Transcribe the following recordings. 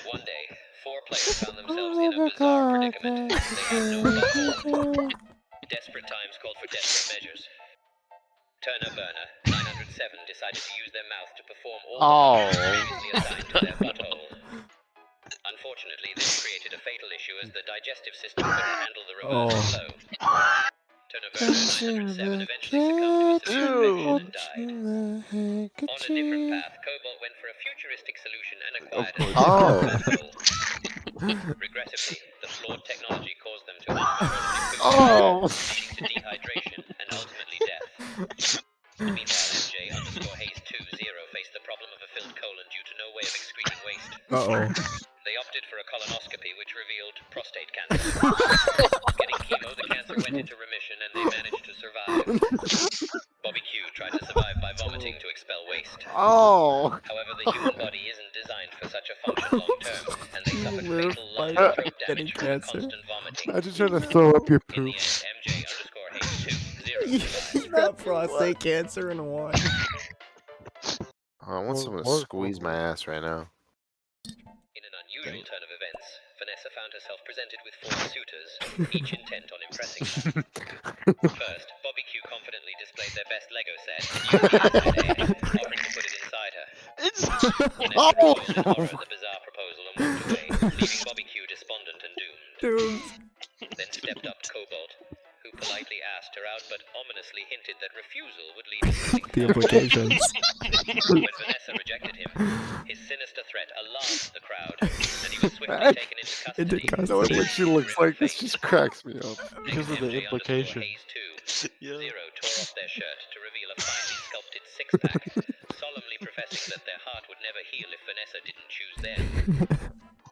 One day, 4 players found themselves in a bizarre predicament. They had no butthole. Desperate times called for desperate measures. Turner Burner 907 decided to use their mouth to perform all the functions previously assigned to their butthole. Unfortunately, this created a fatal issue as the digestive system couldn't handle the reverse flow. Turner Burner 907 eventually succumbed to a severe infection and died. On a different path, Cobalt went for a futuristic solution and acquired a butthole. Regrettably, the flawed technology caused them to uncontrollably poop, leading to dehydration and ultimately death. Meanwhile, MJ_Hayes20 faced the problem of a filled colon due to no way of excreting waste. They opted for a colonoscopy, which revealed prostate cancer. Getting chemo, the cancer went into remission and they managed to survive. Bobby Q tried to survive by vomiting to expel waste. However, the human body isn't designed for such a function long term, and they suffered fatal lung and throat damage from the constant vomiting. Imagine trying to throw up your In the poop. end, MJ_Hayes20 survived. You got prostate cancer and won. I want someone to squeeze my ass right now. In an unusual turn of events, Vanessa found herself presented with 4 suitors, each intent on impressing her. First, Bobby Q confidently displayed their best Lego set, offering to put it inside her. Vanessa recoiled in horror at the bizarre proposal and walked away, leaving Bobby Q despondent and doomed. Then stepped up Cobalt, who politely asked her out but ominously hinted that refusal would lead to something The implications. When Vanessa rejected him, his sinister threat alarmed the crowd, and he was swiftly taken into custody. Knowing what she looks like, this just cracks me up. Because of the implication. Hayes20 tore off their shirt to reveal a finely sculpted six-pack, solemnly professing that their heart would never heal if Vanessa didn't choose them.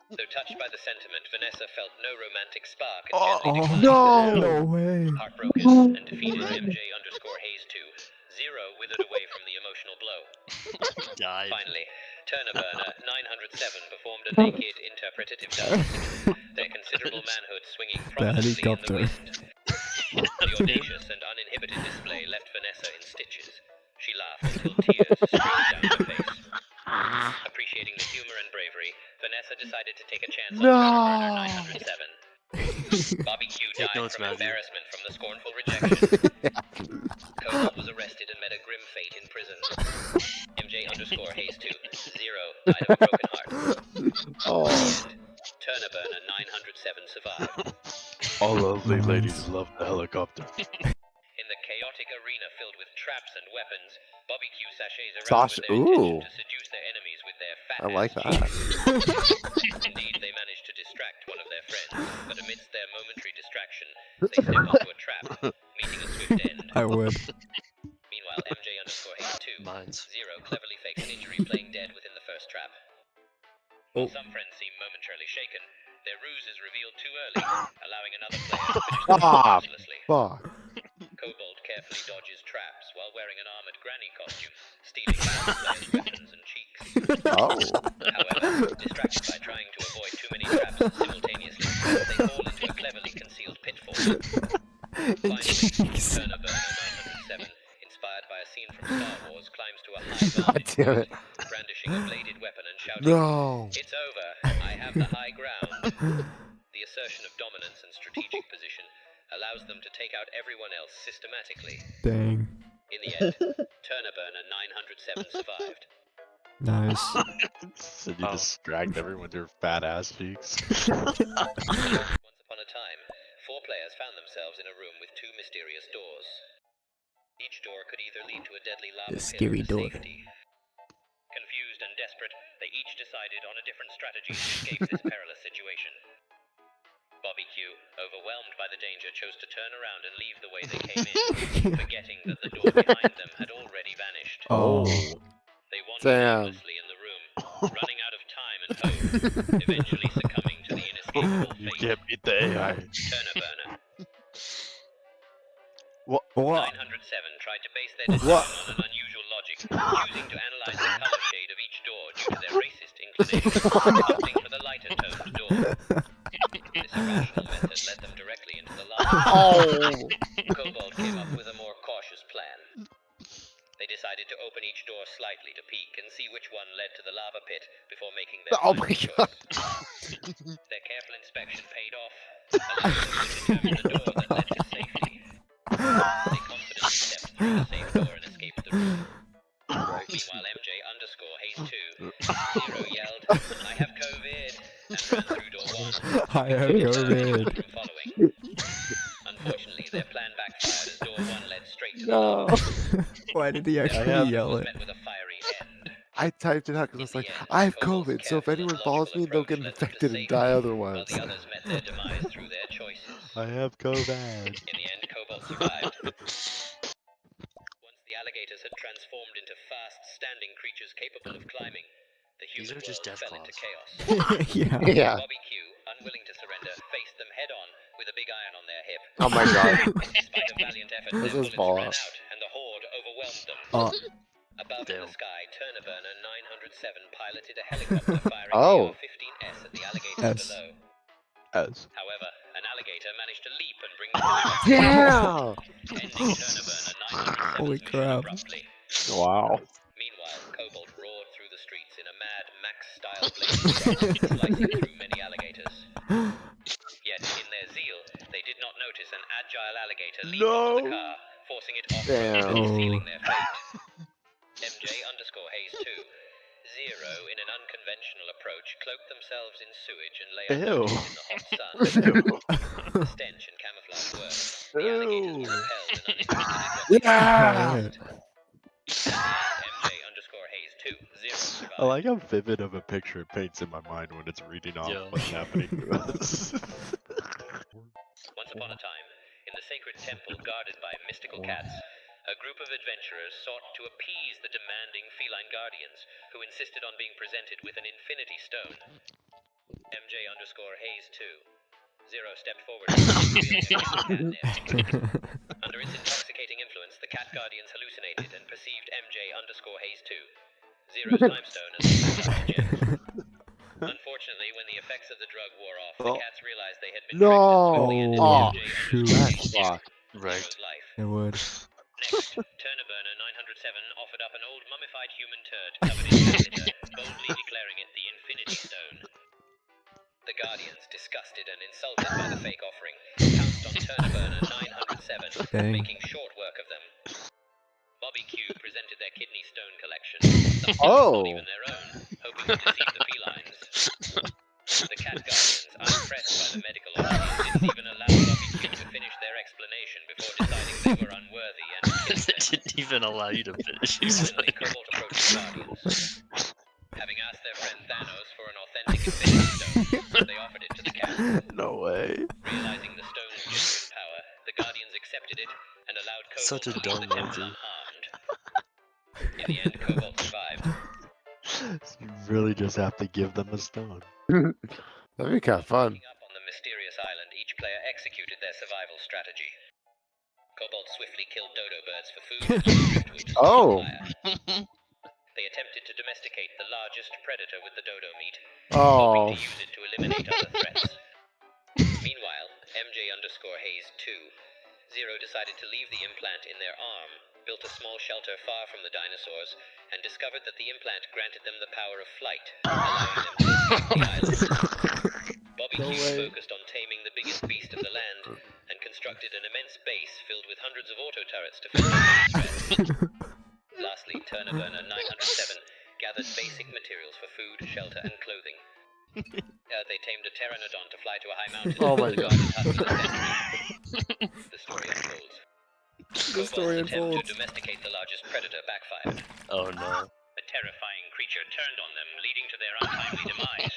Though touched by the sentiment, Vanessa felt no romantic spark and gently declined. No way. Heartbroken and defeated MJ_Hayes20 withered away from the emotional blow. Died. Finally, Turner Burner 907 performed a naked interpretative dance, their considerable manhood swinging prominently in the wind. The audacious and uninhibited display left Vanessa in stitches. She laughed until tears streamed down her face. Appreciating the humor and bravery, Vanessa decided to take a chance on Turner Burner 907. Bobby Q died from embarrassment from the scornful rejection. Cobalt was arrested and met a grim fate in prison. MJ_Hayes20 died of a broken heart. In the end, Turner Burner 907 survived. All lovely ladies love the helicopter. In the chaotic arena filled with traps and weapons, Bobby Q sachets around with their intention to seduce their enemies with their fat I like that. Indeed, they managed to distract one of their friends, but amidst their momentary distraction, they step onto a trap, meeting a swift end. I would. Meanwhile, MJ_Hayes20 cleverly fakes an injury playing dead within the first trap. While some friends seem momentarily shaken, their ruse is revealed too early, allowing another player to finish the job uselessly. Cobalt carefully dodges traps while wearing an armored granny costume, stealing the player's weapons and cheeks. However, distracted by trying to avoid too many traps simultaneously, they fall into a cleverly concealed pitfall. Finally, Turner Burner 907, inspired by a scene from Star Wars, climbs to a high vantage point, brandishing a bladed weapon and shouting, "It's over, I have the high ground." The assertion of dominance and strategic position allows them to take out everyone else systematically. Dang. In the end, Turner Burner 907 survived. Nice. So you distract everyone with your fat ass cheeks. Once upon a time, 4 players found themselves in a room with 2 mysterious doors. Each door could either lead to a deadly lava pit or to safety. Confused and desperate, they each decided on a different strategy to escape this perilous situation. Bobby Q, overwhelmed by the danger, chose to turn around and leave the way they came in, forgetting that the door behind them had already vanished. They wandered aimlessly in the room, running out of time and hope, eventually succumbing to the inescapable fate. You can't beat the AI. Turner Burner. What? 907 tried to base their decision on an unusual logic, choosing to analyze the color shade of each door due to their racist inclination, opting for the lighter toned door. This irrational method led them directly into the lava. Cobalt came up with a more cautious plan. They decided to open each door slightly to peek and see which one led to the lava pit before making their Oh final my choice. god. Their careful inspection paid off, allowing them to determine the door that led to safety. They confidently stepped through the safe door and escaped the room. Meanwhile, MJ underscore Hayes 2, Zero yelled, "I have COVID," and ran through door 1. I have COVID. Room following. Unfortunately, their plan backfired as door 1 led straight to the No. lobby. Why did he Their actually plan yell was it? met with a fiery end. I typed it out because I was like, I have COVID, so if anyone follows me, they'll get infected and die While otherwise. the others met their demise through their choices. I have COVID. In the end, Cobalt survived. Once the alligators had transformed into fast-standing creatures capable of climbing, the These human are just world death fell into claws. chaos. Yeah. Yeah. Bobby Q, unwilling to surrender, faced them head-on with a big iron on their hip. Oh my god. Despite a valiant effort, This their is bullets ran fallout. out, and the horde overwhelmed them. Above in the Damn. sky, Turnerburner 907 piloted a helicopter firing Oh. AR-15S at the alligators S. below. As However, an alligator managed to leap and bring the bullets Yeah. ending Turnerburner 907's Holy mission crap. abruptly. wow. Meanwhile, Cobalt roared through the streets in a mad Max-style blazing run, slicing through many alligators. Yet, in their zeal, they did not notice an agile alligator leap onto the car, forcing it off Damn. and Oh. sealing their fate. MJ underscore Hayes 2, Zero, in an unconventional approach, cloaked themselves in sewage and lay unnoticed in the hot sun. The stench and camouflage worked. The alligators were repelled and uninterested in what they Yeah. MJ underscore Hayes 2, Zero survived. I like how vivid of a picture it paints in my mind when it's reading off Yeah. what's happening to us. Once upon a time, in the sacred temple guarded by mystical cats, a group of adventurers sought to appease the demanding feline guardians, who insisted on being presented with an infinity stone. MJ underscore Hayes 2. Zero stepped forward and revealing a catnip. Under its intoxicating influence, the cat guardians hallucinated and perceived MJ underscore Hayes 2. Zero's time stone as a gem. Unfortunately, when the effects of the drug wore off, the Oh. cats realized they had been No. tricked and swiftly ended Oh, MJ shoot. underscore That Hayes 2, sucked. Right. Zero's life. It would. Next, Turnerburner 907 offered up an old mummified human turd covered in cat litter, boldly declaring it the Infinity Stone. The Guardians, disgusted and insulted by the fake offering, pounced on Turnerburner 907, Dang. making short work of them. Bobby Q presented their kidney stone collection, Oh. not even their own, hoping to deceive the felines. The cat guardians, unimpressed by the medical oddities, didn't even allow Bobby Q to finish their explanation before deciding they were unworthy and killed They them. didn't even allow you to finish. Finally, Cobalt approached the Guardians. Having asked their friend Thanos for an authentic Infinity Stone, they offered it to the cat. No way. Realizing the stone's genuine power, the Guardians accepted it and allowed Cobalt Such a to leave dumb the temple movie. unharmed. In the end, Cobalt survived. You really just have to give them a stone. That'd be kind of fun. Waking up on the mysterious island, each player executed their survival strategy. Cobalt swiftly killed dodo birds for food and driftwood to start Oh. a fire. They attempted to domesticate the largest predator with the dodo meat, Oh. hoping to use it to eliminate other threats. Meanwhile, MJ underscore Hayes 2, Zero decided to leave the implant in their arm, built a small shelter far from the dinosaurs, and discovered that the implant granted them the power of flight, allowing them to escape the island. Bobby No Q way. focused on taming the biggest beast of the land, and constructed an immense base filled with hundreds of auto turrets to fend off any threats. Lastly, Turnerburner 907 gathered basic materials for food, shelter, and clothing. They tamed a pteranodon to fly to a high mountain Oh and my built a God. guarded hut for the sentry. The story unfolds. The story Cobalt's attempt unfolds. to domesticate the largest predator backfired. Oh no. A terrifying creature turned on them, leading to their untimely demise.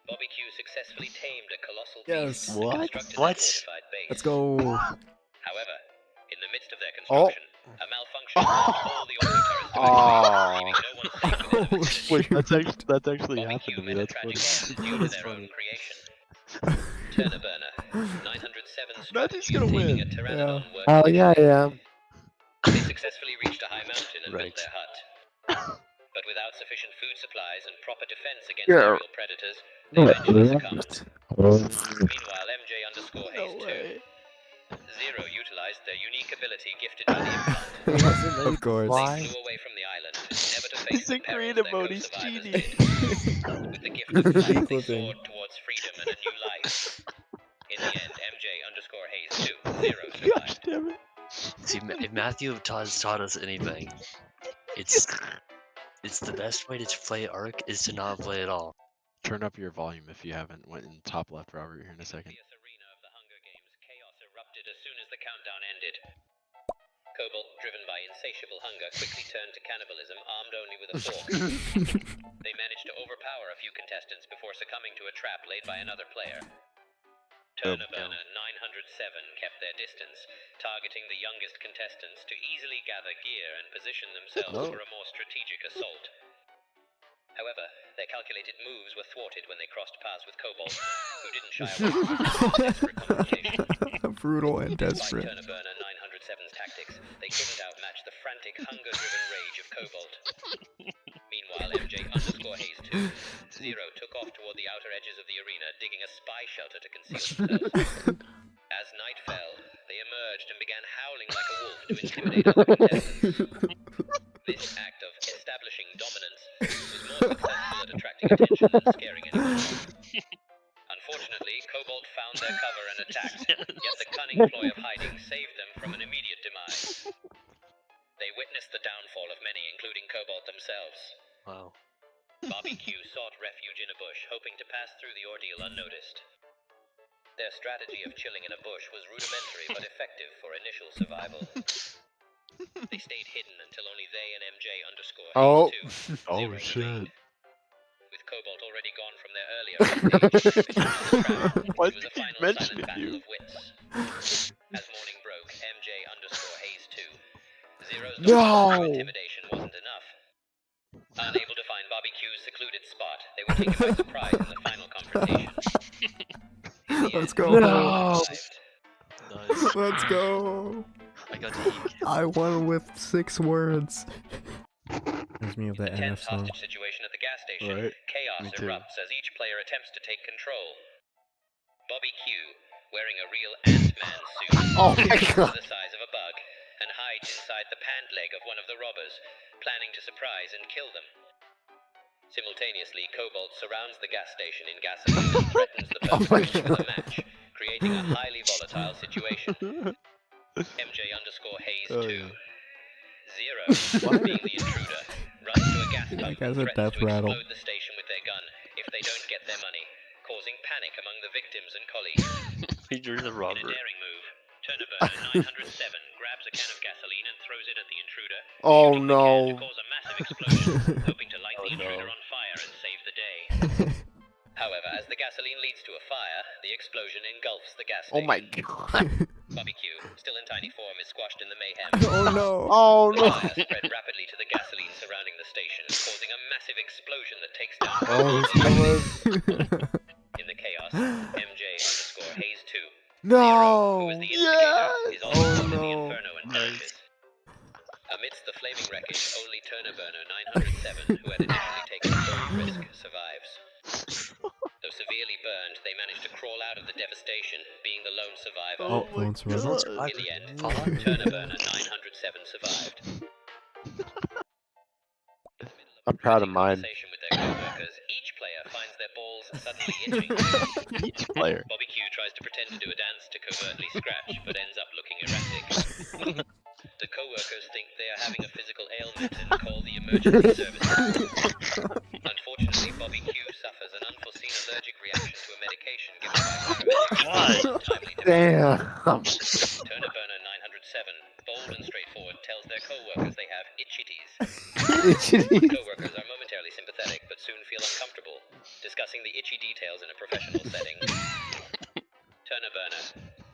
Bobby Q successfully tamed a colossal Yes. beast What? and constructed What? a fortified base. Let's go. However, in the midst of their Oh. construction, a malfunction caused all the auto turrets to Oh. activate, leaving no one safe within the Oh, vicinity. Wait, that's actually Bobby happened Q to me. met a That's tragic funny. end due to their own creation. Turnerburner 907's Matthew's strategy gonna of taming win. a pteranodon Yeah. worked. Oh yeah, yeah. They successfully reached a high mountain and Right. built their hut. But without sufficient food supplies and proper defense against Yeah. aerial predators, they eventually succumbed. Meanwhile, MJ underscore No Hayes 2, way. Zero utilized their unique ability gifted by the implant. Of course. Why? They flew away from the island, never to face He's the in perils creative their mode, he's co-survivors cheating. did. With the gift of flight, they Clipping. soared towards freedom and a new life. In the end, MJ_Hayes 2, Zero Gosh survived. damn it. See, if Matthew has taught us anything, it's the best way to play Ark is to not play at all. Turn up your volume if you haven't. Went in top left, Robert, here in a second. The arena of the Hunger Games, chaos erupted as soon as the countdown ended. Cobalt, driven by insatiable hunger, quickly turned to cannibalism, armed only with a fork. They managed to overpower a few contestants before succumbing to a trap laid by another player. Turnaburner 907 kept their distance, targeting the youngest contestants to easily gather gear and position themselves for a more strategic assault. However, their calculated moves were thwarted when they crossed paths with Cobalt, who didn't shy away from desperate confrontation. Brutal and Despite desperate. Turnaburner 907's tactics, they couldn't outmatch the frantic, hunger-driven rage of Cobalt. Meanwhile, MJ_Hayes 2, Zero took off toward the outer edges of the arena, digging a spy shelter to conceal themselves. As night fell, they emerged and began howling like a wolf to intimidate other contestants. This act of establishing dominance was more successful at attracting attention than scaring anyone. Unfortunately, Cobalt found their cover and attacked, yet the cunning ploy of hiding saved them from an immediate demise. They witnessed the downfall of many, including Cobalt themselves. Wow. Bobby Q sought refuge in a bush, hoping to pass through the ordeal unnoticed. Their strategy of chilling in a bush was rudimentary but effective for initial survival. They stayed hidden until only they and MJ_Hayes 2 Oh zeroed the shit. lead. With Cobalt already gone from their earlier rampage, it Why was do a you keep final silent mentioning battle you? of wits. As morning broke, MJ_Hayes 2 Zero's No! dominance through intimidation wasn't enough. Unable to find Bobby Q's secluded spot, they were taken by surprise in the final confrontation. In the Let's end, go. No! survived. Nice. Let's go. I got to eat. I won with 6 words. Reminds me of A that tense NF song. hostage situation at the gas station. Right. Chaos Me too. erupts as each player attempts to take control. Bobby Q, wearing a real Ant-Man suit, Oh my is god! the size of a bug, and hides inside the pant leg of one of the robbers, planning to surprise and kill them. Simultaneously, Cobalt surrounds the gas station in gasoline and threatens the Oh my perpetrators with a God. match, creating a highly volatile situation. MJ_Hayes 2 Oh, yeah. Zero, being the intruder, runs to a gas pump guy's and a threatens death to rattle. explode the station with their gun if they don't get their money, causing panic among the victims and colleagues. You're the In a robber. daring move, Turnaburner 907 grabs a can of gasoline and throws it at the intruder, Oh shooting the can to no! cause a massive explosion, hoping to light Oh, the intruder no. on fire and save the day. However, as the gasoline leads to a fire, the explosion engulfs the gas Oh station. my god! Bobby Q, still in tiny form, is squashed in the mayhem. Oh no. Oh The no! fire spread rapidly to the gasoline surrounding the station, causing a massive explosion that takes down Oh, Cobalt this and was. In the chaos, MJ_Hayes 2 who No! is the instigator, is also Oh, caught in the no. inferno and perishes. Amidst the flaming wreckage, only Turnaburner 907, who had initially taken a bold risk, survives. Though severely burned, they managed to crawl out of the devastation, being the lone survivor. Oh, my lone survivor. God. In the end, Fallout? Turnaburner 907 survived. I'm proud of mine. Conversation with their co-workers, each player finds their balls suddenly itching. Each player. Bobby Q tries to pretend to do a dance to covertly scratch, but ends up looking erratic. The co-workers think they are having a physical ailment and call the emergency services. Unfortunately, Bobby Q suffers an unforeseen allergic reaction to a medication given by paramedics. Timely developed. Damn! Turnaburner 907, bold and straightforward, tells their co-workers they have itchities. Itchy. Co-workers are momentarily sympathetic, but soon feel uncomfortable, discussing the itchy details in a professional setting. Turnaburner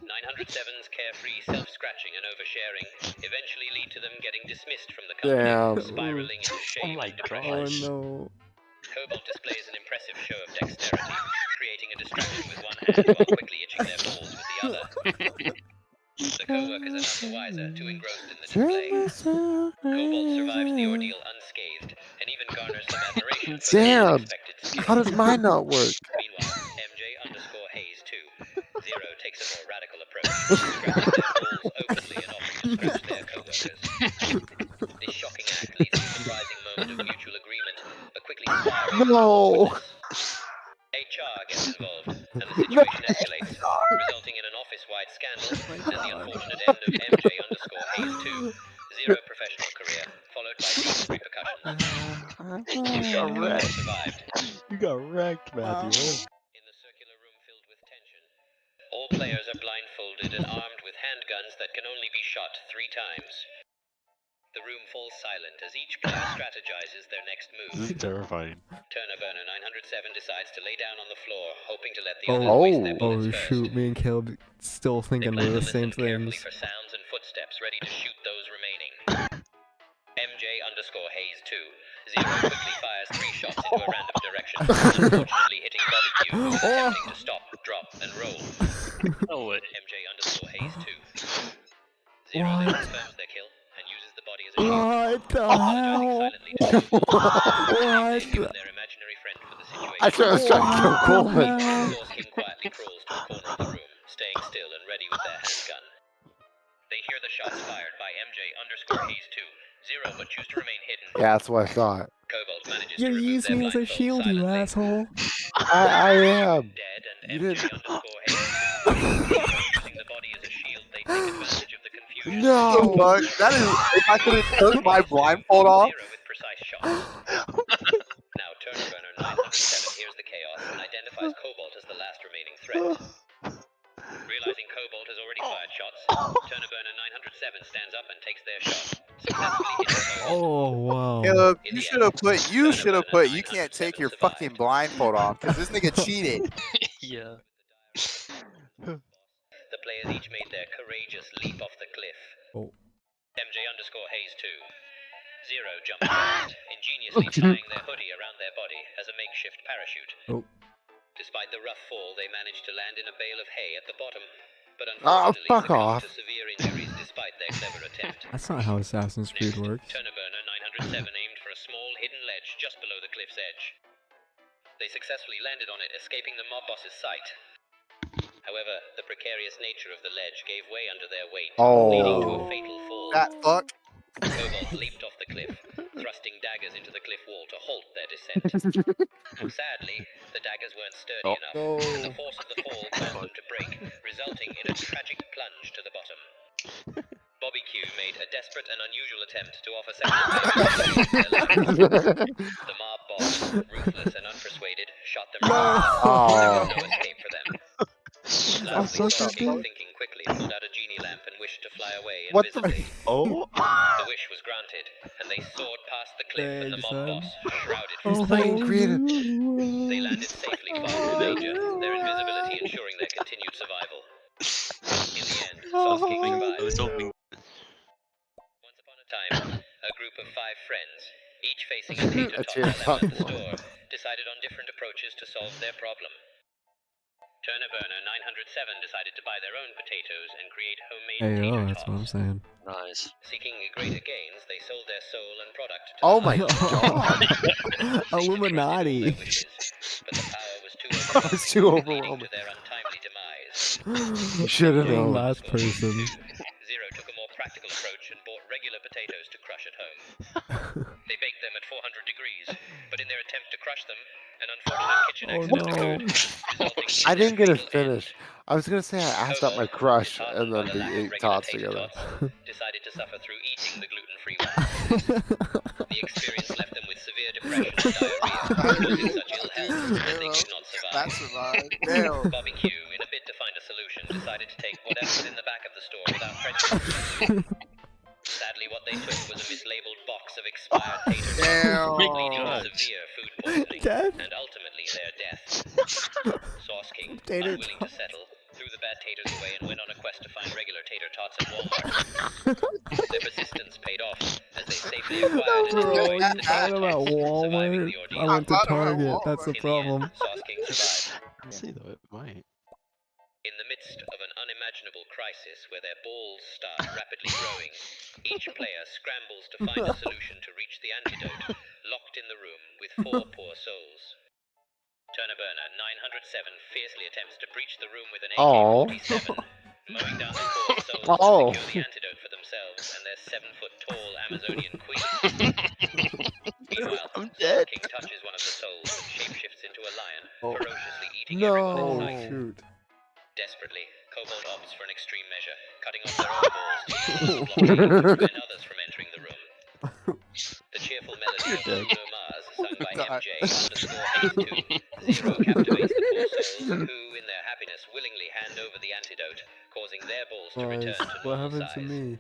907's carefree self-scratching and oversharing eventually lead to them getting dismissed from the company, Damn. spiraling into shame my and depression. Oh gosh. no. Cobalt displays an impressive show of dexterity, creating a distraction with one hand while quickly itching their balls with the other. The co-workers are none the wiser, too engrossed in the display. Cobalt survives the ordeal unscathed, and even garners some admiration for their Damn. unexpected skill. How does mine not work? Meanwhile, MJ_Hayes 2 Zero takes a more radical approach. scratching their balls openly and offering to scratch their co-workers. This shocking act leads to a surprising moment of mutual agreement, but quickly spirals into No. awkwardness. HR gets involved, and the situation escalates, resulting in an office-wide scandal and the unfortunate end of MJ underscore Hayes 2. Zero professional career, followed by legal repercussions. You MJ got and Cobalt wrecked. survived. You got wrecked, Matthew. In the circular room filled with tension, all players are blindfolded and armed with handguns that can only be shot 3 times. The room falls silent as each player strategizes their next This move. is terrifying. Turner Burner 907 decides to lay down on the floor, hoping to let the Oh. others waste their Oh. bullets Oh first. shoot, me and Caleb still They thinking plan we're to the same listen carefully things. for sounds and footsteps, ready to shoot those remaining. MJ underscore Hayes 2. Zero quickly fires 3 shots into a random direction, unfortunately hitting Bobby Q, who is attempting to stop, drop, and roll. No way. MJ underscore Hayes 2. Zero then What? confirms their kill and uses the body as a shield. What the Apologizing hell? silently to Coleman, What they've given the- their imaginary friend for the situation. I was trying to kill Coleman. Source King quietly crawls to a corner of the room, staying still and ready with their handgun. They hear the shots fired by MJ underscore Hayes 2. Zero but choose to remain hidden. Yeah, that's what I thought. Cobalt manages You're to remove using me their as a blindfold shield, you silently. asshole. I am. Dead and You MJ didn't- underscore Hayes 2. Using the body as a shield, they take advantage of the confusion. No. Fuck, that is. If I could have took my blindfold off. Zero with precise shots. Now Turner Burner 907 hears the chaos and identifies Cobalt as the last remaining threat. Realizing Cobalt has already fired shots, Turner Burner 907 stands up and takes their shot, successfully hitting Cobalt. Oh wow. Caleb, In you the should have end, put. You Turner should have Burner put. You can't 907 take your survived. fucking blindfold off because this nigga cheated. Yeah. The players each made their courageous leap off the cliff. Oh. MJ underscore Hayes 2. Zero jumped first, ingeniously tying their hoodie around their body as a makeshift parachute. Oh. Despite the rough fall, they managed to land in a bale of hay at the bottom, but Oh, unfortunately fuck succumbed off. to severe injuries despite their clever attempt. That's not how Assassin's Creed Next, works. Turner Burner 907 aimed for a small hidden ledge just below the cliff's edge. They successfully landed on it, escaping the mob boss's sight. However, the precarious nature of the ledge gave way under their weight, leading to a Oh. fatal fall. That fuck. Cobalt leaped off the cliff, thrusting daggers into the cliff wall to halt their descent. Sadly, the daggers weren't sturdy enough, and the force of the fall caused them to break, resulting in a tragic plunge to the bottom. Bobby Q made a desperate and unusual attempt to offer second their lives. The mob boss, ruthless and unpersuaded, shot them right. Oh. No escape for them. I'm Lastly, so Soul King, confused. thinking quickly, pulled out a genie lamp and wished to fly away What the- invisibly. Oh. The wish was granted, and they soared past the cliff and the Thanks, mob son. boss, shrouded Oh, from playing sight. creative. They landed safely far from danger, their invisibility ensuring their continued survival. In the end, Sauce King I survived. was hoping. Once upon a time, a group of 5 friends, each facing a tater A tot tater dilemma tot at the one. store, decided on different approaches to solve their problem. Turner Burner 907 decided to buy their own potatoes and create homemade Hey, tater oh, that's what I'm tots. saying. Nice. Seeking greater gains, they sold their soul and product to Oh the my highest god. bidder. Illuminati. They wishes, but the power was too That was too leading overwhelming. to their untimely demise. You should have Getting known. last person. Zero took a more practical approach and bought regular potatoes to crush at home. They baked them at 400 degrees, but in their attempt to crush them, an unfortunate kitchen Oh, accident no. occurred, resulting in I their didn't get it fatal end. finished. I was gonna say I asked out my crush and then Disheartened by the we lack of ate regular tots tater together. tots, decided to suffer through eating the gluten-free ones. The experience left them with severe depression and diarrhea, losing such ill health that they could not That survive. survived. Damn. Bobby Q, in a bid to find a solution, decided to take whatever was in the back of the store without prejudice. Sadly, what they took was a mislabeled box of expired tater tots, Damn. leading to God. severe food poisoning Death? and ultimately their death. Sauce King, Tater unwilling to settle, threw the bad taters away and went on a quest to find regular tater tots at Walmart. Their persistence paid off as they safely acquired and Bro, enjoyed you the talking tater about tots, surviving Walmart? the I ordeal. went to thought about Target. Walmart. That's the In the problem. end, Sauce King survived. Let's see though, it might. In the midst of an unimaginable crisis where their balls start rapidly growing, each player scrambles to find a solution to reach the antidote, locked in the room with 4 poor souls. Turner Burner 907 fiercely attempts to breach the room with an Aw. AK-47. mowing down the core souls Oh. to secure the antidote for themselves and their 7-foot-tall Amazonian queen. Meanwhile, I'm Soul dead. King touches one of the souls and shapeshifts into a lion, Oh. ferociously eating everyone in Oh sight. shoot. Desperately, Kobold opts for an extreme measure, cutting off their own balls to use as a blockade to prevent others from entering the room. The cheerful melody of dead. Bruno Mars, sung by God. MJ_Hayes2, Zero captivates the poor souls, who, in their happiness, willingly hand over the antidote, causing their balls to return Guys, to what normal happened to size. me?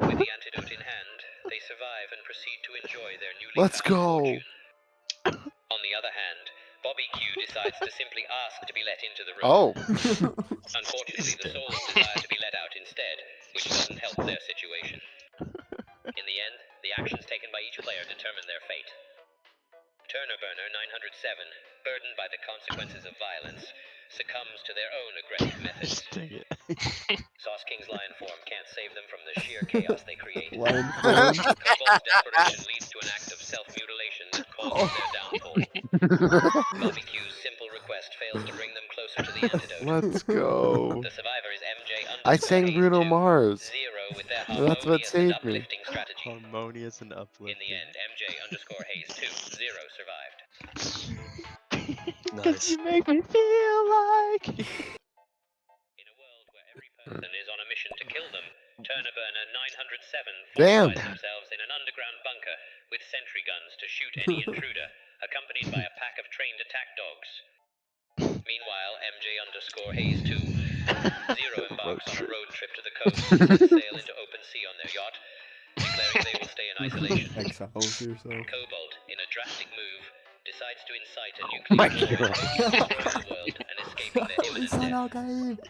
With the antidote in hand, they survive and proceed to enjoy their newly Let's found go. fortune. On the other hand, Bobby Q decides to simply ask to be let into the room. Oh. Unfortunately, the souls desire to be let out instead, which doesn't help their situation. In the end, the actions taken by each player determine their fate. Turner Burner 907, burdened by the consequences of violence, succumbs to their own aggressive methods. Dang it. Sauce King's lion form can't save them from the sheer chaos they create. Lion form. Kobold's desperation leads to an act of self-mutilation that causes their downfall. Bobby Q's simple request fails to bring them closer to the antidote. Let's go. The survivor is MJ I sang Bruno Mars. Zero with their That's what harmonious and saved me. uplifting strategy. Harmonious and In uplifting. the end, MJ_Hayes2, Zero survived. Nice. make me feel like. In a world where every person is on a mission to kill them, Turner Burner 907 Damn. fortifies themselves in an underground bunker with sentry guns to shoot any intruder, accompanied by a pack of trained attack dogs. Meanwhile, MJ_Hayes2, Zero embarks on a road trip to the coast to set sail into open sea on their yacht, declaring they will stay in isolation. Exiles yourself. Kobold, in a drastic move, decides to incite a my nuclear war God. to destroy the world and escaping their imminent death. Guys.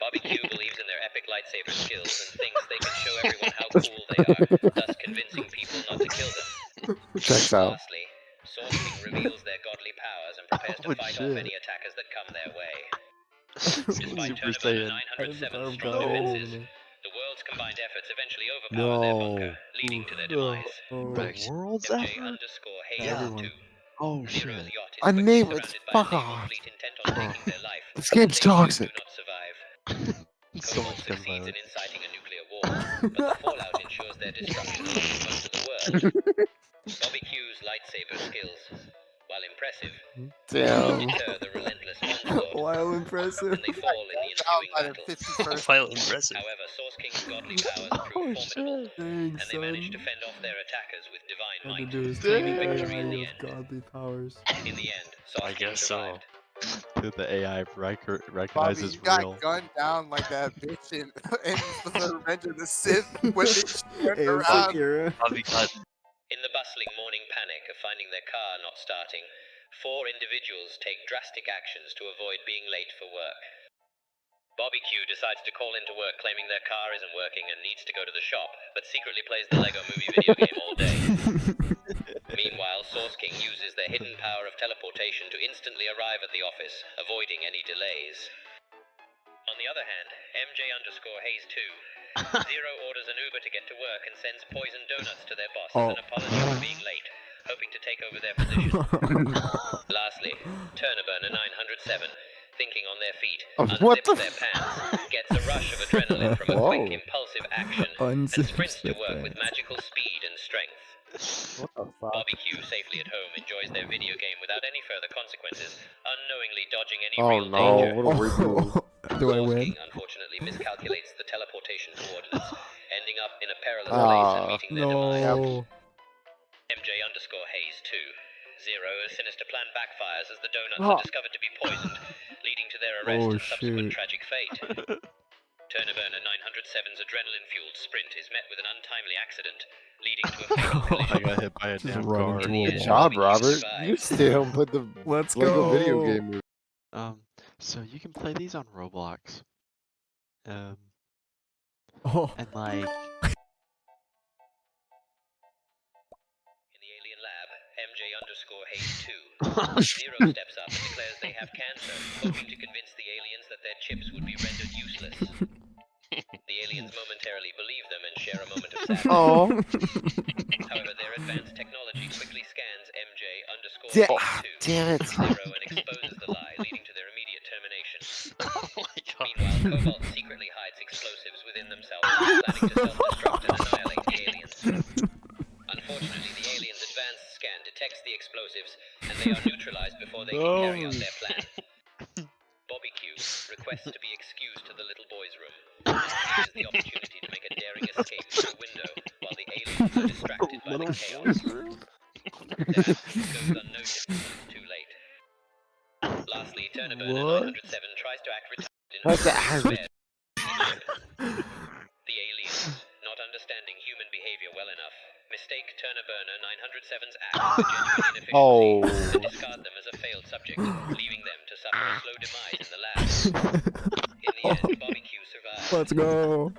Bobby Q believes in their epic lightsaber skills and thinks they can show everyone how cool they are, thus convincing people not to kill them. Checks out. Lastly, Source King reveals their godly powers and prepares to Oh, fight shit. off any attackers that come their way. Despite Super Turner Saiyan. 907's strong Oh, defenses, the world's combined efforts eventually overpower their bunker, leading to their demise. Oh, Right. World's MJ effort? underscore Yeah. Hayes2. Oh Zero's shit. yacht is I quickly named it. surrounded by a Fuck naval off. fleet intent on taking their life. This but game's they too toxic. do not survive. So Kobold much gun succeeds in violence. inciting a nuclear war, but the fallout ensures their destruction along most of the world. Bobby Q's lightsaber skills, while impressive, Damn. deter the relentless onslaught, While impressive. and they fall in the Down ensuing by their battle. 51st. File impressive. However, Source King's godly powers prove formidable, Dang, and they manage to son. fend off their attackers with divine Had to might. do his claiming tiny victory in the AI of end. godly powers. In the end, Sauce I King guess so. survived. Dude, the AI Bobby, recognizes you got real. gunned down like that bitch in the Revenge of the Sith when they turned Hey, around. Kira. Bobby got In the bustling morning panic of finding their car not starting, 4 individuals take drastic actions to avoid being late for work. Bobby Q decides to call into work claiming their car isn't working and needs to go to the shop, but secretly plays the Lego Movie video game all day. Meanwhile, Source King uses their hidden power of teleportation to instantly arrive at the office, avoiding any delays. On the other hand, MJ_Hayes2, Zero orders an Uber to get to work and sends poisoned donuts to their boss as an apology for being late, hoping to take over their position. Lastly, Turner Burner 907, thinking on their feet, What unzips the their pants, gets a rush of adrenaline from a quick, Whoa. impulsive action, and Unzips sprints to their work with pants. magical speed and strength. What the fuck? Bobby Q, safely at home, enjoys their video game without any further consequences, unknowingly dodging any Oh real no, danger. what do we do? Do I Source win? King unfortunately miscalculates the teleportation coordinates, ending up in a perilous place and meeting their demise. No. MJ_Hayes2. Zero's sinister plan backfires as the donuts Oh. are discovered to be poisoned, leading to their arrest Oh, and subsequent shit. tragic fate. Turner Burner 907's adrenaline-fueled sprint is met with an untimely accident, leading to a fatal I collision. got hit by a Just damn run car. into In the a end, Good wall. job, Bobby Q Robert. survived. You still put the Let's Lego video go. game movie. So you can play these on Roblox. Oh. And like, In the alien lab, MJ_Hayes2. Zero steps up and declares they have cancer, hoping to convince the aliens that their chips would be rendered useless. The aliens momentarily believe them and share a moment of sadness. Oh. However, their advanced technology quickly scans Da- MJ_Hayes2 damn it. Zero and exposes the lie, leading to their immediate termination. oh my god. Meanwhile, Cobalt secretly deciding to self-destruct and annihilate the aliens. Unfortunately, the aliens' advanced scan detects the explosives, and they are neutralized before they can carry out their plan. Bobby Q requests to be excused to the little boy's room. This seizes the opportunity to make a daring escape through a window while the aliens are distracted by the chaos. Their absence goes unnoticed until it's too late. Lastly, Turner Burner 907 tries to act retired in What's her that? spare ship. The aliens, not understanding human behavior well enough, mistake Turner Burner 907's act for genuine inefficiency Oh. and discard them as a failed subject, leaving them to suffer a slow demise in the lab. In the end, Bobby Q survives. Let's go.